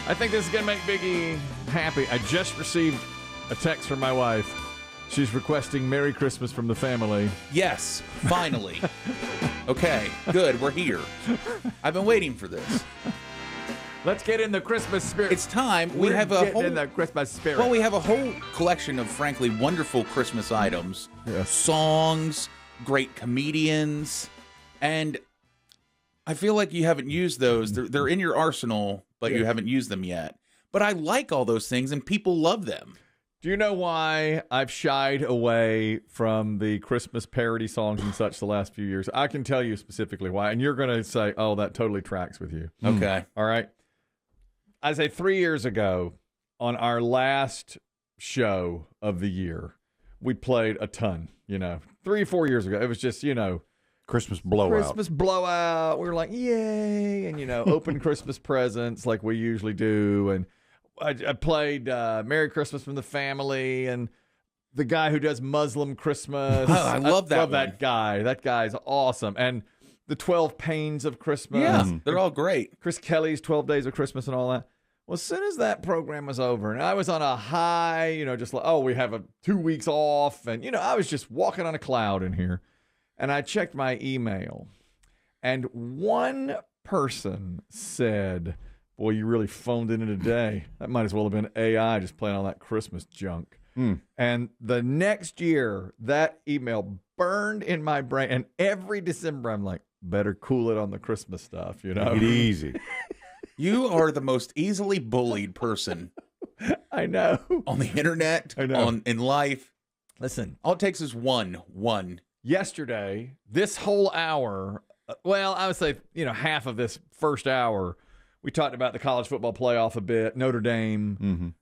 I think this is going to make Biggie happy. I just received a text from my wife. She's requesting Merry Christmas from the family. Yes, finally. Okay, good. We're here. I've been waiting for this. Let's get in the Christmas spirit. It's time. We have a whole in the Christmas spirit. Well, we have a whole collection of, frankly, wonderful Christmas items, songs, great comedians, and I feel like you haven't used those. They're in your arsenal, but you haven't used them yet. But I like all those things, and people love them. Do you know why I've shied away from the Christmas parody songs and such the last few years? I can tell you specifically why, and you're going to say, oh, that totally tracks with you. Okay. All right. I say 3 years ago, on our last show of the year, we played a ton, 3 or 4 years ago. It was just, Christmas blowout. Christmas blowout. We were like, yay, and, open Christmas presents like we usually do, and I played Merry Christmas from the Family and the guy who does Muslim Christmas. Oh, I love that that guy. That guy's awesome. And the 12 Pains of Christmas. Yeah, they're all great. Chris Kelly's 12 Days of Christmas and all that. Well, as soon as that program was over and I was on a high, just like, we have 2 weeks off. And, I was just walking on a cloud in here. And I checked my email. And one person said, boy, you really phoned it in today. That might as well have been AI just playing all that Christmas junk. And the next year, that email burned in my brain. And every December, I'm like, better cool it on the Christmas stuff, Take it easy. You are the most easily bullied person. I know. On the internet, I know. In life. Listen. All it takes is one. Yesterday, this whole hour, I would say, half of this first hour, we talked about the college football playoff a bit, Notre Dame,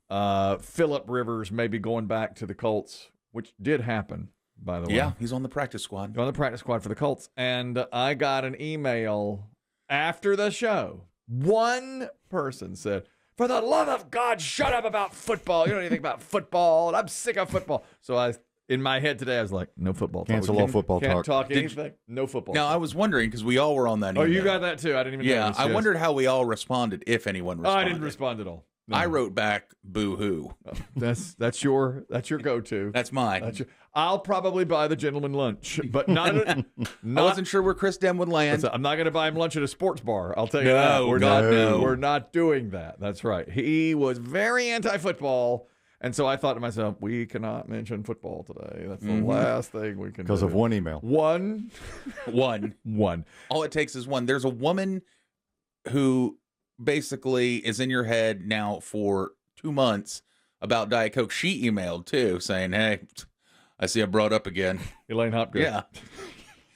Phillip Rivers maybe going back to the Colts, which did happen, by the way. Yeah, he's on the practice squad. On the practice squad for the Colts. And I got an email after the show. One person said, for the love of God, shut up about football. You don't know anything about football. And I'm sick of football. So in my head today, I was like, no football talk. Cancel all football talk. Can't talk anything. No football Now, talk. I was wondering, because we all were on that email. Oh, you got that too? I didn't even know. Yeah, I wondered how we all responded, if anyone responded. I didn't respond at all. No. I wrote back, boo-hoo. That's your go-to. That's mine. I'll probably buy the gentleman lunch, but not. I wasn't sure where Chris Demm would land. I'm not going to buy him lunch at a sports bar. I'll tell you No, that. no. We're not doing that. That's right. He was very anti-football, and so I thought to myself, we cannot mention football today. That's the last thing we can do. Because of one email. One. All it takes is one. There's a woman who basically is in your head now for 2 months about Diet Coke. She emailed too, saying, hey, I see I brought up again. Elaine Hopgood.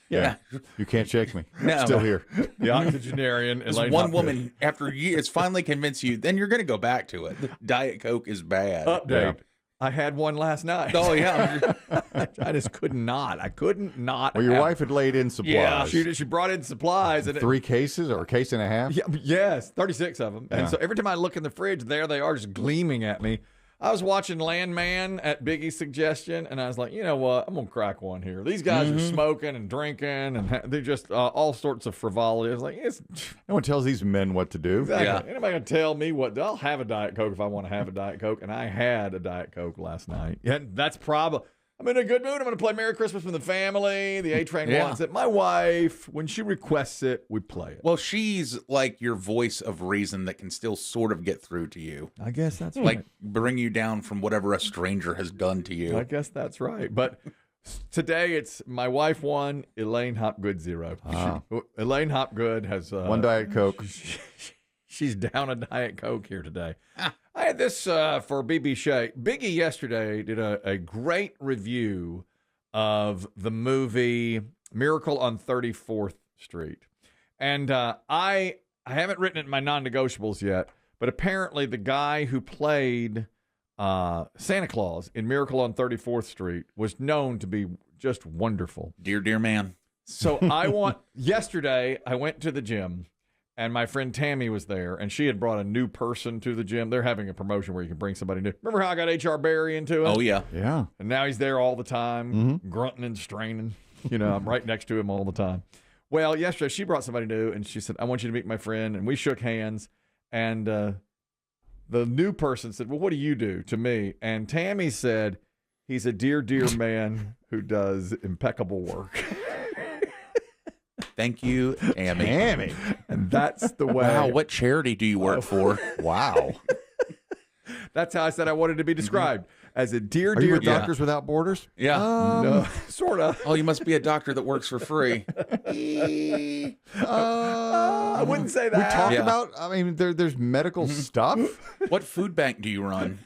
Yeah. You can't shake me. No. Still here. The octogenarian. This Elaine one Hopgood. woman, after years, finally convinced you, then you're going to go back to it. Diet Coke is bad. Update. Yeah. I had one last night. Oh, yeah. I just could not. I couldn't not. Well, your wife had laid in supplies. Yeah, she brought in supplies. And 3 cases or a case and a half? Yes, 36 of them. Yeah. And so every time I look in the fridge, there they are just gleaming at me. I was watching Landman at Biggie's suggestion, and I was like, you know what? I'm going to crack one here. These guys are smoking and drinking, and they're just all sorts of frivolity. I was like, No one tells these men what to do. exactly. Yeah. Anybody going to tell me what? I'll have a Diet Coke if I want to have a Diet Coke, and I had a Diet Coke last night. Yeah, that's probably... I'm in a good mood. I'm going to play Merry Christmas from the Family. The A-Train wants it. My wife, when she requests it, we play it. Well, she's like your voice of reason that can still sort of get through to you. I guess that's Like right. bring you down from whatever a stranger has done to you. I guess that's right. But today it's my wife 1, Elaine Hopgood 0. Elaine Hopgood has... One Diet Coke. She's down a Diet Coke here today. I had this for BB Shea. Biggie yesterday did a great review of the movie Miracle on 34th Street. And I haven't written it in my non-negotiables yet, but apparently the guy who played Santa Claus in Miracle on 34th Street was known to be just wonderful. Dear man. So yesterday I went to the gym. And my friend Tammy was there, and she had brought a new person to the gym. They're having a promotion where you can bring somebody new. Remember how I got H.R. Barry into it? Oh, yeah. Yeah. And now he's there all the time, grunting and straining. I'm right next to him all the time. Well, yesterday she brought somebody new, and she said, I want you to meet my friend. And we shook hands. And the new person said, well, what do you do to me? And Tammy said, he's a dear, dear man who does impeccable work. Thank you, Tammy. Tammy. And that's the way. Wow, what charity do you work for? Wow. That's how I said I wanted to be described. As a dear, Are you dear with Doctors Without Borders? Yeah. No, sort of. Oh, you must be a doctor that works for free. I wouldn't say that. We talk Yeah. about, I mean, there's medical stuff. What food bank do you run?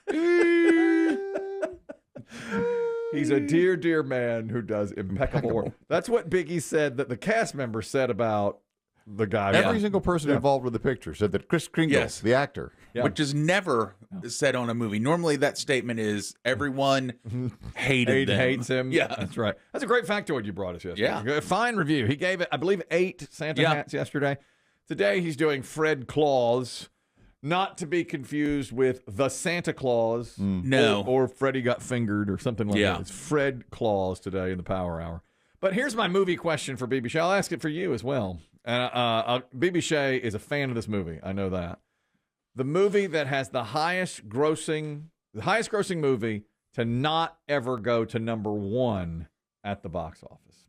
He's a dear, dear man who does impeccable work. That's what Biggie said that the cast member said about the guy. Every single person involved with the picture said that Chris Kringle, Yes. the actor. Yeah. Which is never said on a movie. Normally, that statement is everyone hated them. Hates him. Yeah. That's right. That's a great factoid you brought us yesterday. Yeah. A fine review. He gave it, I believe, 8 Santa Yeah. hats yesterday. Today he's doing Fred Claus, not to be confused with the Santa Claus. No. Or Freddie got fingered or something like Yeah. that. It's Fred Claus today in the Power Hour. But here's my movie question for BB Shea. I'll ask it for you as well. And BB Shea is a fan of this movie. I know that. The movie that has the highest grossing movie to not ever go to number 1 at the box office.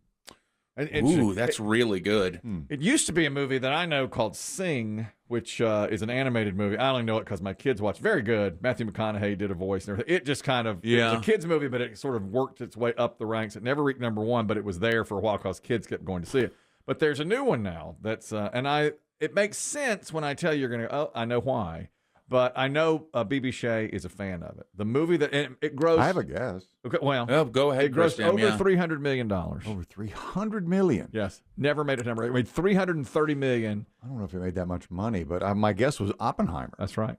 And Ooh, that's really good. it used to be a movie that I know called Sing, which is an animated movie. I only know it because my kids watch. Very good. Matthew McConaughey did a voice and everything. It just kind of, it was a kids movie, but it sort of worked its way up the ranks. It never reached number 1, but it was there for a while because kids kept going to see it. But there's a new one now that's, it makes sense when I tell you you're going to, oh, I know why. But I know BB Shea is a fan of it. The movie that it grows. I have a guess. Okay, well, Oh, go ahead, it grossed Christian. over $300 million. Over $300 million. Yes, never made it number 8. It made $330 million. I don't know if it made that much money, but my guess was Oppenheimer That's right.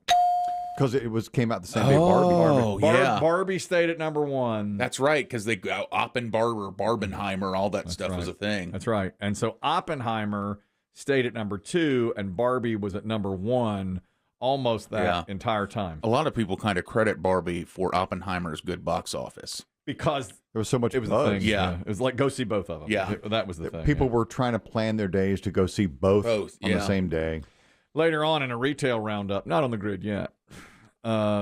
because came out the same day Barbie. Oh, yeah. Barbie stayed at number 1. That's right, because they Barbenheimer, all that stuff was a thing. That's right. And so Oppenheimer stayed at number 2, and Barbie was at number 1 almost that entire time. A lot of people kind of credit Barbie for Oppenheimer's good box office. Because There was so much it was buzz. the thing. Yeah. It was like go see both of them. Yeah. That was the thing. People yeah. were trying to plan their days to go see both on yeah. the same day. Later on in a retail roundup, not on the grid yet,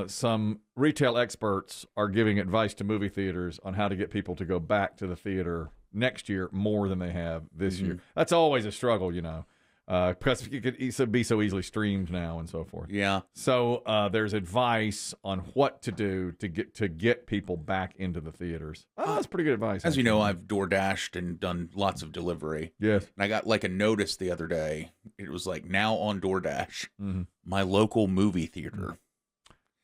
some retail experts are giving advice to movie theaters on how to get people to go back to the theater next year more than they have this year. That's always a struggle, you know, because it could be so easily streamed now and so forth. Yeah. So there's advice on what to do to get people back into the theaters. Oh, that's pretty good advice. As you actually. know, I've DoorDashed and done lots of delivery. Yes. And I got like a notice the other day. It was like, now on DoorDash, my local movie theater.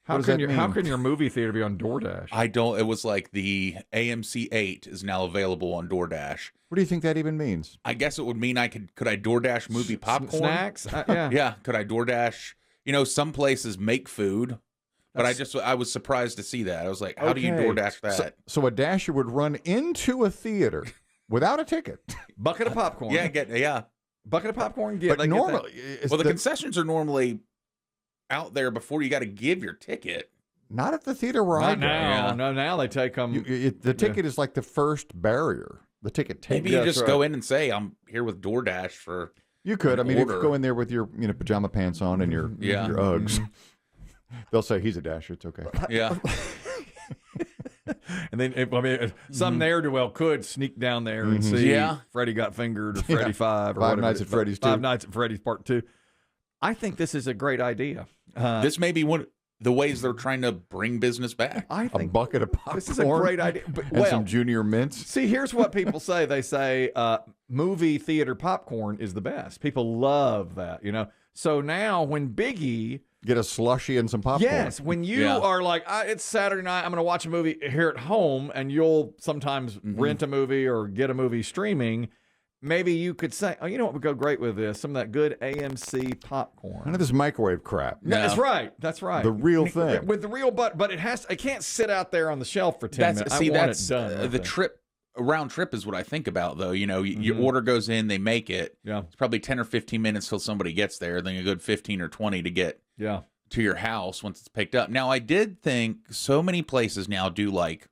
How does can that how mean? can your movie theater be on DoorDash? It was like the AMC 8 is now available on DoorDash. What do you think that even means? I guess it would mean could I DoorDash movie popcorn? Snacks? Yeah. Yeah. Could I DoorDash? You know, some places make food, but I was surprised to see that. I was like, how do you Okay. DoorDash that? So a dasher would run into a theater without a ticket. Bucket of popcorn. Yeah. Bucket of popcorn. Yeah, But they get that. normally, it's Well, the concessions are normally out there before you got to give your ticket. not at the theater where I Not go. now. Yeah. No, now they take them. The ticket is like the first barrier. The ticket tape. Maybe Yeah, you that's just right. go in and say, I'm here with DoorDash for. You could. I mean, if order. you go in there with your pajama pants on and your Yeah. your Uggs, they'll say he's a dasher. It's okay. Yeah. And then, some ne'er-do-well could sneak down there and see Yeah. Freddie Got Fingered or Freddy 5 or Five whatever Nights it is. at Freddy's 2. Five Nights at Freddy's Part 2. I think this is a great idea. This may be one of the ways they're trying to bring business back. I A think bucket of popcorn. this is a great idea. But, And well, some junior mints. see, here's what people say. They say movie theater popcorn is the best. People love that, you know. So now when Biggie... Get a slushy and some popcorn. Yes, when you Yeah. are like, it's Saturday night, I'm going to watch a movie here at home, and you'll sometimes rent a movie or get a movie streaming, maybe you could say, oh, you know what would go great with this? Some of that good AMC popcorn. None of this microwave crap. No, that's right. That's right. The real thing. With the real, but it can't sit out there on the shelf for 10 minutes. I want That's it done. right the there. trip. A round trip is what I think about, though. You know, your order goes in, they make it. Yeah. It's probably 10 or 15 minutes till somebody gets there, then a good 15 or 20 to get Yeah. to your house once it's picked up. Now, I did think so many places now do like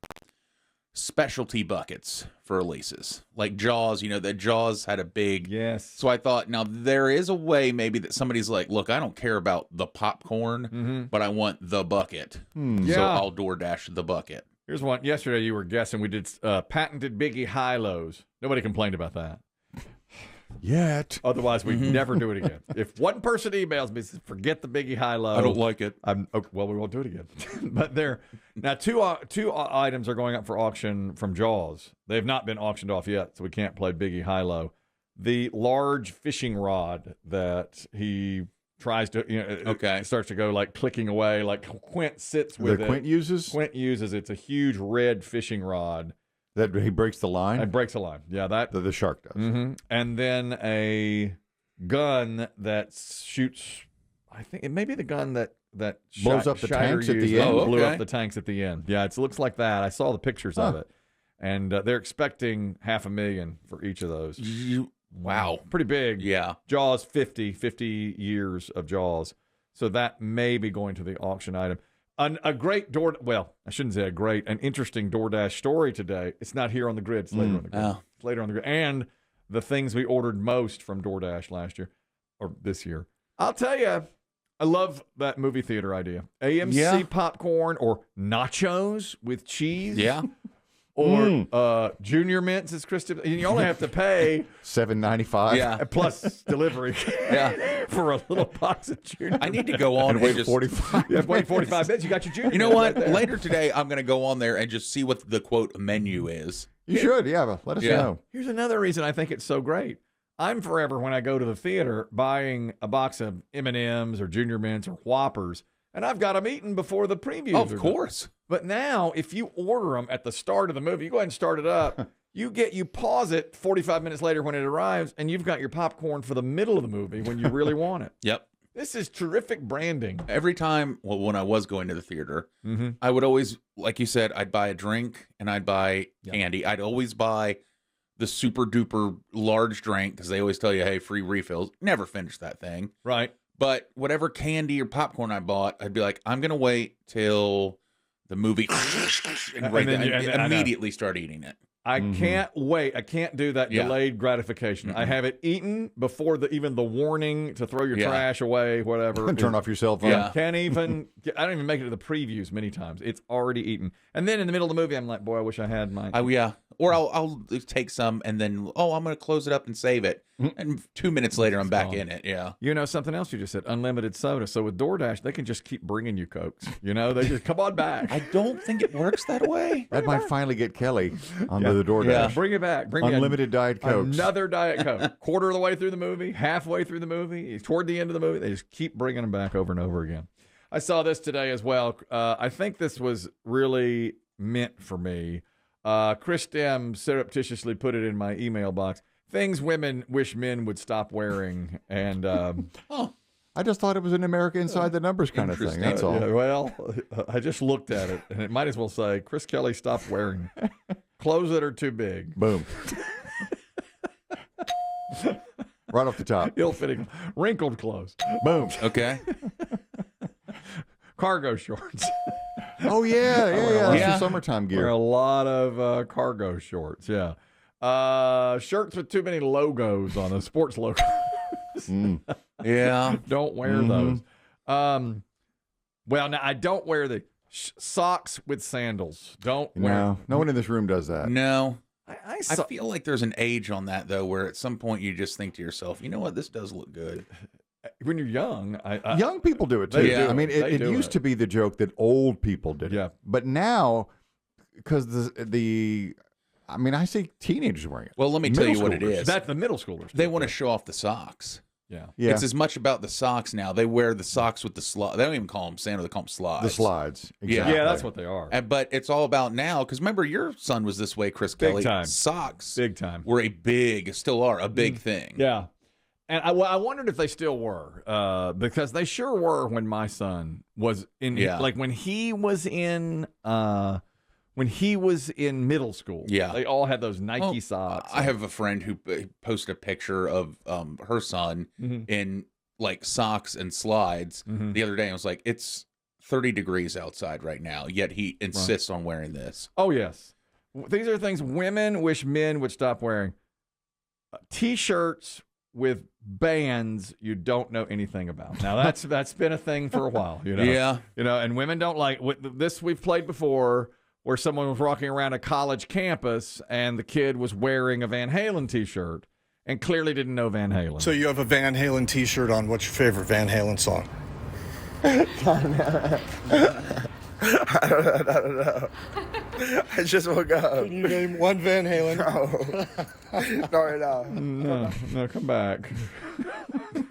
specialty buckets for releases, like Jaws. You know, that Jaws had a big. Yes. So I thought, now there is a way maybe that somebody's like, look, I don't care about the popcorn, but I want the bucket. Yeah. So I'll DoorDash the bucket. Here's one. Yesterday you were guessing we did patented Biggie high-lows. Nobody complained about that. Yet. Otherwise, we'd never do it again. If one person emails me, says, forget the Biggie high-low. I don't like it. Well, we won't do it again. But there now two items are going up for auction from Jaws. They have not been auctioned off yet, so we can't play Biggie high-low. The large fishing rod that he tries to, it starts to go like clicking away, like Quint sits with it. Quint uses? Quint uses. It's a huge red fishing rod. That he breaks the line? It breaks a line. Yeah, that. The shark does. Mm-hmm. And then a gun that shoots, I think it may be the gun that blows up the tanks at the end. Blew up the tanks at the end. Yeah, it looks like that. I saw the pictures of it. And they're expecting $500,000 for each of those. Wow. Pretty big. Yeah. Jaws 50 years of Jaws. So that may be going to the auction item. A great I shouldn't say a great, an interesting DoorDash story today. It's not here on the grid. It's later on the grid. Oh. It's later on the grid. And the things we ordered most from DoorDash last year or this year. I'll tell you, I love that movie theater idea. AMC popcorn or nachos with cheese. Yeah. Or Junior Mints, as Kristen. You only have to pay $7.95. Yeah. plus delivery. Yeah. For a little box of Junior. I need to go on And wait 45. You have to wait 45 minutes. You got your Junior. You know Mints what? right there. Later today, I'm going to go on there and just see what the quote menu is. You should, yeah. Let us know. Here's another reason I think it's so great. I'm forever, when I go to the theater, buying a box of M&Ms or Junior Mints or Whoppers, and I've got them eaten before the previews. Of course. But now, if you order them at the start of the movie, you go ahead and start it up. You pause it 45 minutes later when it arrives, and you've got your popcorn for the middle of the movie when you really want it. Yep. This is terrific branding. Every time, when I was going to the theater, I would always, like you said, I'd buy a drink and I'd buy candy. I'd always buy the super duper large drink because they always tell you, hey, free refills. Never finish that thing. Right. But whatever candy or popcorn I bought, I'd be like, I'm going to wait till the movie and immediately start eating it. I can't wait. I can't do that delayed gratification. I have it eaten before even the warning to throw your trash away, whatever. And turn off your cell phone. Yeah. Can't even. I don't even make it to the previews many times. It's already eaten. And then in the middle of the movie, I'm like, boy, I wish I had mine. Or I'll take some and then, I'm going to close it up and save it. And 2 minutes later, I'm back in it. Yeah. You know, something else you just said, unlimited soda. So with DoorDash, they can just keep bringing you Cokes. You know, they just come on back. I don't think it works that way. That might finally get Kelly onto the DoorDash. Yeah, bring it back. Bring Unlimited Diet Cokes. Another Diet Coke. Quarter of the way through the movie, halfway through the movie, toward the end of the movie. They just keep bringing them back over and over again. I saw this today as well. I think this was really meant for me. Chris Demm surreptitiously put it in my email box. Things women wish men would stop wearing. And I just thought it was an America Inside the Numbers kind of thing. That's all. Yeah, well, I just looked at it, and it might as well say, Chris Kelly, stop wearing clothes that are too big. Boom. Right off the top. Ill-fitting, wrinkled clothes. Boom. Okay. Cargo shorts. Oh, yeah. That's Yeah. your summertime Wear gear. a lot of cargo shorts, yeah. Shirts with too many logos on them, sports logos. Yeah. Don't wear those. Well, now I don't wear the socks with sandals. Don't wear. No one in this room does that. No. I I feel like there's an age on that, though, where at some point you just think to yourself, you know what, this does look good. when you're young, Young people do it too. They do. I mean, They it do used it. to be the joke that old people did it. Yeah. But now, because I mean, I see teenagers wearing it. Well, let me tell you Middle what it schoolers. is. that's the middle schoolers. They want to show off the socks. Yeah. Yeah. It's as much about the socks now. They wear the socks with the slide. They don't even call them sandals. They call them slides. The slides. Yeah. Exactly. Yeah, that's what they are. But it's all about now, because remember, your son was this way, Chris Kelly. time. Socks Big time. were still are a big thing. Yeah. And I wondered if they still were, because they sure were when my son was in, like when he was in middle school. Yeah. They all had those Nike socks. I have a friend who posted a picture of her son in like socks and slides the other day. I was like, it's 30 degrees outside right now, yet he insists on wearing this. Oh, yes. These are things women wish men would stop wearing. T-shirts with bands you don't know anything about. Now that's been a thing for a while, Yeah. and women don't like this. We've played before where someone was walking around a college campus and the kid was wearing a Van Halen T-shirt and clearly didn't know Van Halen. So you have a Van Halen T-shirt on. What's your favorite Van Halen song? I don't know. I just woke up. Can you name one Van Halen? No, right now. No, come back.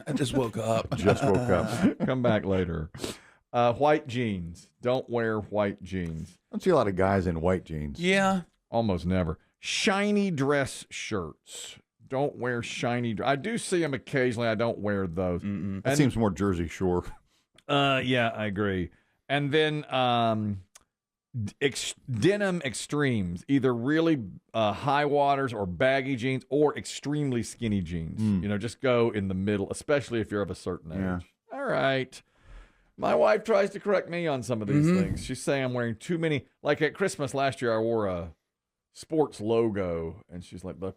I just woke up. Just woke up. Come back later. White jeans. Don't wear white jeans. I don't see a lot of guys in white jeans. Yeah. Almost never. Shiny dress shirts. Don't wear shiny. I do see them occasionally. I don't wear those. That seems more Jersey Shore. Yeah, I agree. And then denim extremes, either really high waters or baggy jeans or extremely skinny jeans. Just go in the middle, especially if you're of a certain age. Yeah. All right. My wife tries to correct me on some of these things. She's saying I'm wearing too many. Like at Christmas last year, I wore a sports logo, and she's like, "But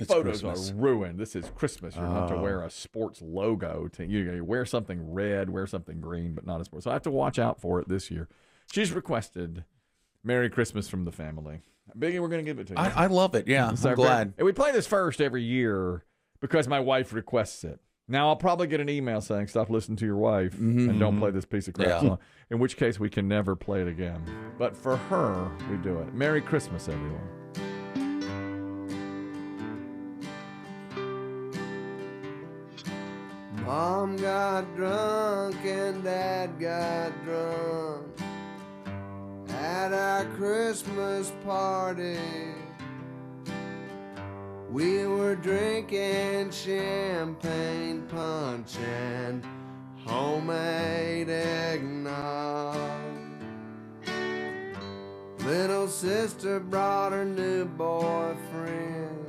photos are ruined. This is Christmas. You're not to wear a sports logo. You wear something red, wear something green, but not a sports." So I have to watch out for it this year. She's requested Merry Christmas from the family. Biggie, we're going to give it to you. I love it. Yeah, I'm glad. And we play this first every year because my wife requests it. Now, I'll probably get an email saying, stop listening to your wife and don't play this piece of crap song, in which case we can never play it again. But for her, we do it. Merry Christmas, everyone. Mom got drunk and Dad got drunk at our Christmas party. We were drinking champagne punch and homemade eggnog. Little sister brought her new boyfriend.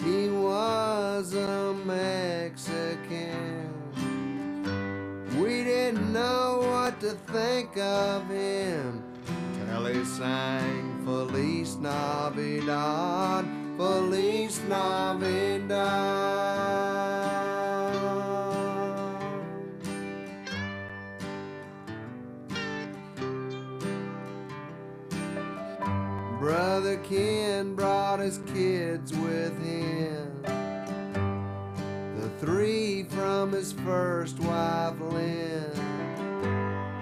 He was a Mexican. We didn't know what to think of him till he sang Feliz Navidad, Feliz Navidad. Brother Ken brought his kids with him, the 3 from his first wife Lynn,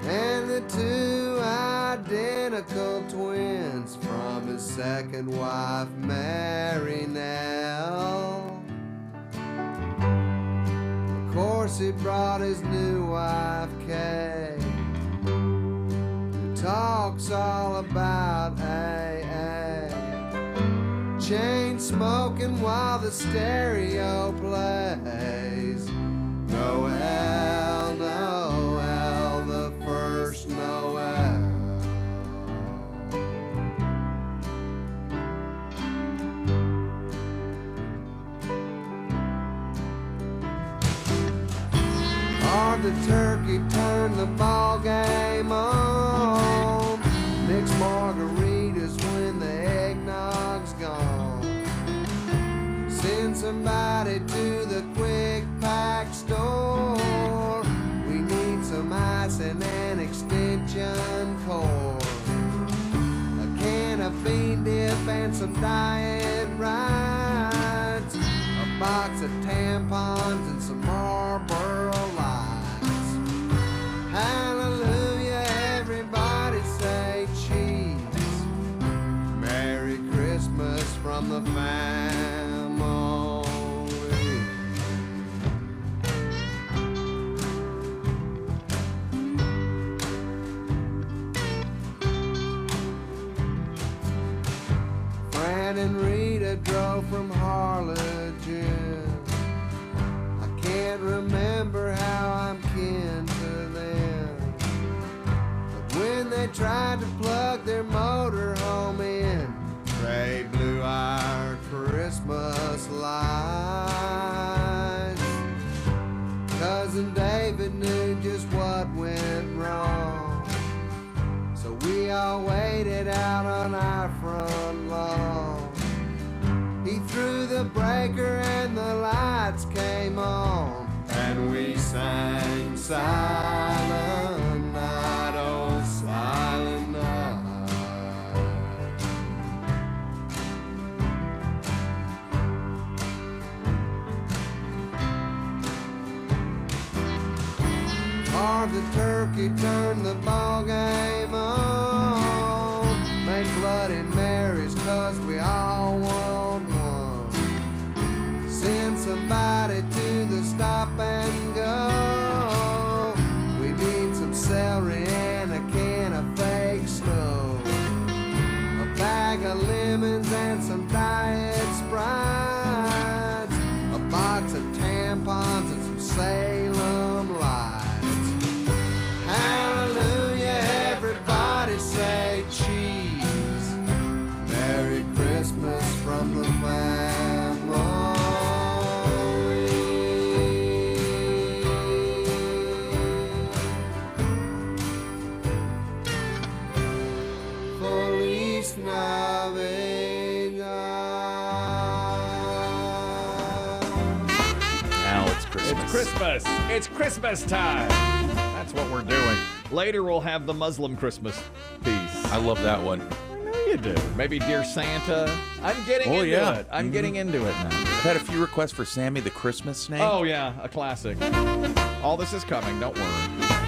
and the 2 identical twins from his second wife Mary Nell. Of course he brought his new wife Kay, who talks all about AA, chain smoking while the stereo plays Noel, Noel, the first Noel. Hard the turkey, turn the ball game on, mix margaritas when the eggnog's gone. Send somebody to the quick pack store. We need some ice and an extension cord, a can of bean dip and some diet rides, a box of tampons and some Marlboro Lights. Hallelujah, everybody say cheese. Merry Christmas from the family. Fran and Rita drove from Harlingen. I can't remember how I'm kin to them, but when they tried to plug their motor home in, Trey blew our Christmas lights. Cousin David knew just what went wrong, so we we all waited out on our front lawn. He threw the breaker and the lights came on, and we sang Silent Night, oh Silent Night. Carved the turkey, turned the ball game on, made Bloody Marys 'cause we all want one. Send somebody to the stop and go. We need some celery and a can of fake snow, a bag of lemons and some diet Sprites, a box of tampons and some Salem Lights. Hallelujah, everybody say cheese. Merry Christmas from the family. Feliz Navidad. Now it's Christmas. It's Christmas. It's Christmas time. That's what we're doing. Later, we'll have the Muslim Christmas piece. I love that one. I know you do. Maybe Dear Santa. I'm getting into it. I'm getting into it now. I've had a few requests for Sammy the Christmas Snake. Oh, yeah, a classic. All this is coming. Don't worry.